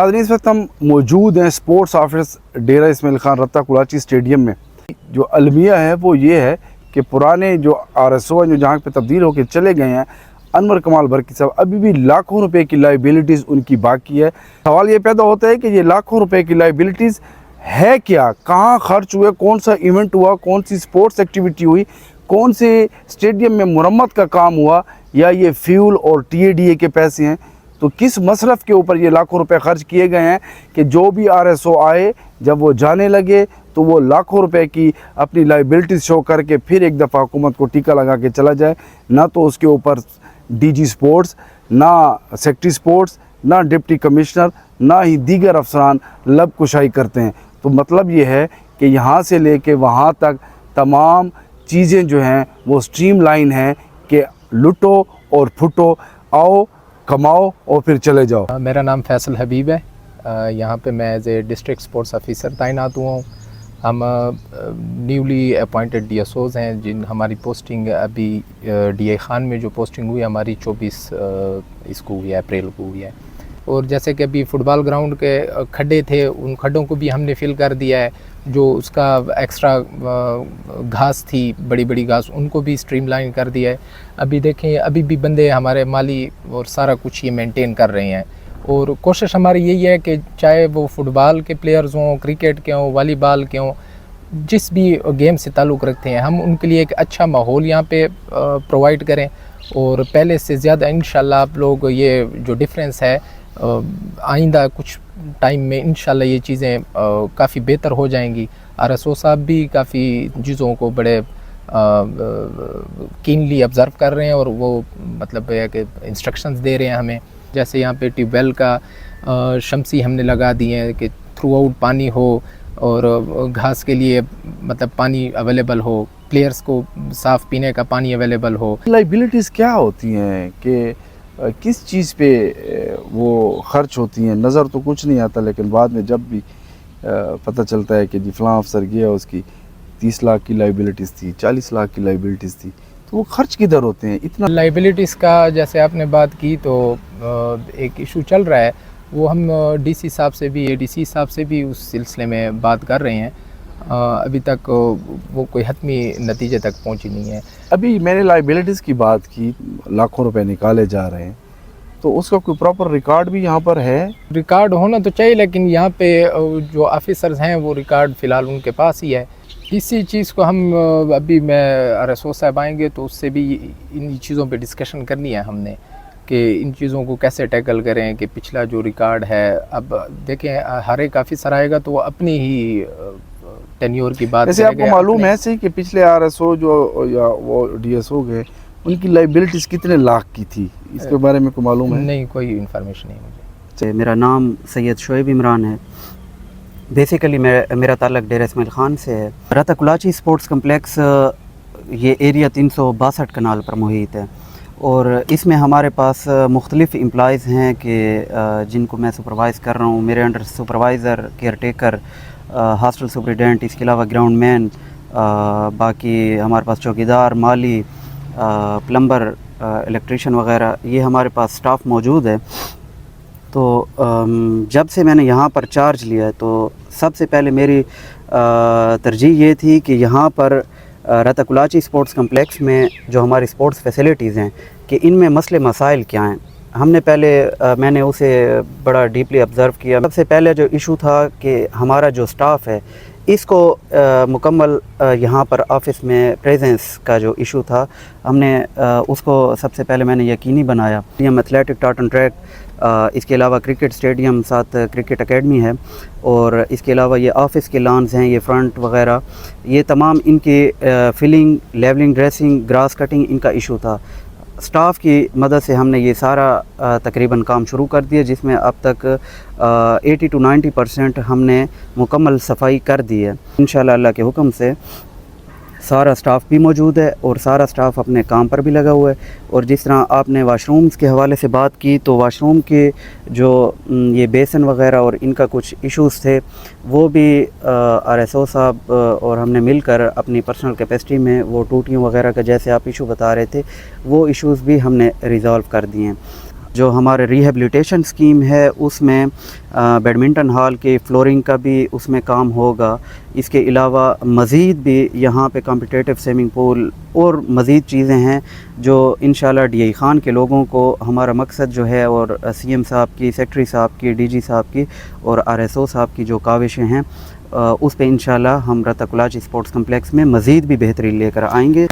नाज़रीन, इस वक्त हम मौजूद हैं स्पोर्ट्स ऑफिस डेरा इस्माइल खान रत्ता कुलाची स्टेडियम में। जो अलमिया है वो ये है कि पुराने जो RSO हैं जो जहाँ पे तब्दील होकर चले गए हैं, अनवर कमाल बरकी साहब, अभी भी लाखों रुपए की लाइबिलिटीज़ उनकी बाकी है। सवाल ये पैदा होता है कि ये लाखों रुपए की लाइबिलिटीज़ है क्या, कहाँ खर्च हुए, कौन सा इवेंट हुआ, कौन सी स्पोर्ट्स एक्टिविटी हुई, कौन से स्टेडियम में मुरम्मत का काम हुआ, या ये फ्यूल और TADA के पैसे हैं। तो किस मसरफ़ के ऊपर ये लाखों रुपए खर्च किए गए हैं कि जो भी RSO आए, जब वो जाने लगे तो वो लाखों रुपए की अपनी लाइबिलिटीज़ शो करके फिर एक दफ़ा हुकूमत को टीका लगा के चला जाए। ना तो उसके ऊपर DG स्पोर्ट्स, ना सेक्रेटरी स्पोर्ट्स, ना डिप्टी कमिश्नर, ना ही दीगर अफसरान लब कुशाई करते हैं। तो मतलब ये है कि यहाँ से लेके वहाँ तक तमाम चीज़ें जो हैं वो स्ट्रीमलाइन हैं कि लुटो और फुटो, आओ कमाओ और फिर चले जाओ। मेरा नाम फैसल हबीब है। यहाँ पे मैं as a district sports officer तैनात हुआ हूँ। हम न्यूली अपॉइंटेड DSOs हैं जिन हमारी पोस्टिंग अभी DI खान में जो पोस्टिंग हुई हमारी 24 इसको हुई है, अप्रैल को हुई है। और जैसे कि अभी फुटबॉल ग्राउंड के खड्डे थे, उन खड्डों को भी हमने फिल कर दिया है। जो उसका एक्स्ट्रा घास थी, बड़ी बड़ी घास, उनको भी स्ट्रीमलाइन कर दिया है। अभी देखें, अभी भी बंदे हमारे माली और सारा कुछ ये मेंटेन कर रहे हैं। और कोशिश हमारी यही है कि चाहे वो फुटबॉल के प्लेयर्स हों, क्रिकेट के हों, वॉलीबॉल के हों, जिस भी गेम से ताल्लुक़ रखते हैं, हम उनके लिए एक अच्छा माहौल यहाँ पे प्रोवाइड करें। और पहले से ज़्यादा इंशाल्लाह आप लोग ये जो डिफरेंस है आइंदा कुछ टाइम में इंशाल्लाह ये चीज़ें काफ़ी बेहतर हो जाएंगी। RSO साहब भी काफ़ी चीज़ों को बड़े कीनली ऑब्ज़र्व कर रहे हैं और वो मतलब है कि इंस्ट्रक्शंस दे रहे हैं हमें। जैसे यहाँ पे ट्यूबवेल का शमसी हमने लगा दिए हैं कि थ्रू आउट पानी हो और घास के लिए मतलब पानी अवेलेबल हो, प्लेयर्स को साफ़ पीने का पानी अवेलेबल हो। लाइबिलिटीज़ क्या होती हैं कि किस चीज़ पे वो खर्च होती हैं? नज़र तो कुछ नहीं आता, लेकिन बाद में जब भी पता चलता है कि जी फ़लाँ अफसर गया, उसकी 30 लाख की लाइबिलिटीज़ थी, 40 लाख की लाइबिलिटीज़ थी, तो वो खर्च किधर होते हैं इतना? लाइबिलिटीज़ का जैसे आपने बात की तो एक इशू चल रहा है, वो हम DC साहब से भी, ADC साहब से भी उस सिलसिले में बात कर रहे हैं। अभी तक वो कोई हतमी नतीजे तक पहुंची नहीं है। अभी मैंने लाइबिलिटीज़ की बात की, लाखों रुपए निकाले जा रहे हैं, तो उसका कोई प्रॉपर रिकॉर्ड भी यहाँ पर है? रिकॉर्ड होना तो चाहिए, लेकिन यहाँ पे जो ऑफिसर्स हैं वो रिकॉर्ड फ़िलहाल उनके पास ही है। इसी चीज़ को हम अभी मैं RSO साहब आएंगे तो उससे भी इन चीज़ों पे डिस्कशन करनी है हमने कि इन चीज़ों को कैसे टैकल करें कि पिछला जो रिकॉर्ड है, अब देखें हर एक ऑफिसर आएगा तो वो अपनी ही टेन्योर की बात। जैसे आपको मालूम है सही कि पिछले RSO जो या वो DSO गए, उनकी लाइबिलिटीज़ कितने लाख की थी, इसके बारे में कोई मालूम है? नहीं, कोई इन्फॉर्मेशन नहीं मुझे। मेरा नाम सैयद शोएब इमरान है। बेसिकली मेरा ताल्लुक़ डेरा इस्माइल खान से है। रत्ता कुलाची स्पोर्ट्स कम्प्लेक्स ये एरिया 362 कनाल पर मुहित है और इसमें हमारे पास मुख्तलिफ़ एम्प्लॉइज़ हैं कि जिनको मैं सुपरवाइज़ कर रहा हूँ। मेरे under supervisor, care taker, hostel superintendent, इसके अलावा ग्राउंड मैन, बाकी हमारे पास चौकीदार, माली, प्लम्बर, इलेक्ट्रीशियन वगैरह, ये हमारे पास स्टाफ मौजूद है। तो जब से मैंने यहाँ पर चार्ज लिया है तो सबसे पहले मेरी तरजीह ये थी कि यहाँ पर रत्ता कुलाची स्पोर्ट्स कम्प्लेक्स में जो हमारी स्पोर्ट्स फैसिलिटीज़ हैं कि इनमें मसले मसाइल क्या हैं। हमने मैंने उसे बड़ा डीपली ऑब्ज़र्व किया। सबसे पहले जो इशू था कि हमारा जो स्टाफ है इसको मुकम्मल यहाँ पर ऑफ़िस में प्रेजेंस का जो इशू था, हमने उसको सबसे पहले मैंने यकीनी बनाया। हम एथलेटिक टार्टन ट्रैक, इसके अलावा क्रिकेट स्टेडियम, साथ क्रिकेट एकेडमी है और इसके अलावा ये ऑफ़िस के लॉन्स हैं, ये फ्रंट वगैरह, ये तमाम इनके filling, levelling, dressing, grass cutting, इनका इशू था। स्टाफ की मदद से हमने ये सारा तकरीबन काम शुरू कर दिया, जिसमें अब तक 80 to 90% हमने मुकम्मल सफाई कर दी है। इंशाल्लाह अल्लाह के हुक्म से सारा स्टाफ भी मौजूद है और सारा स्टाफ अपने काम पर भी लगा हुआ है। और जिस तरह आपने वाशरूम्स के हवाले से बात की, तो वाशरूम के जो ये बेसन वगैरह और इनका कुछ इश्यूज़ थे, वो भी RSO साहब और हमने मिलकर अपनी पर्सनल कैपेसिटी में वो टूटियों वगैरह का जैसे आप इशू बता रहे थे, वो इश्यूज़ भी हमने रिज़ॉल्व कर दिए हैं। जो हमारे रिहेबिलिटेशन स्कीम है उसमें बैडमिंटन हॉल के फ्लोरिंग का भी उसमें काम होगा। इसके अलावा मज़ीद भी यहाँ पे कॉम्पिटिटिव स्विमिंग पूल और मज़ीद चीज़ें हैं जो इंशाल्लाह DI खान के लोगों को हमारा मकसद जो है, और CM साहब की, सेक्रेटरी साहब की, DG साहब की और RSO साहब की जो काविशें हैं उस पे इंशाल्लाह हम रत्ता कुलाची स्पोर्ट्स कम्प्लेक्स में मज़ीद भी बेहतरी लेकर आएंगे।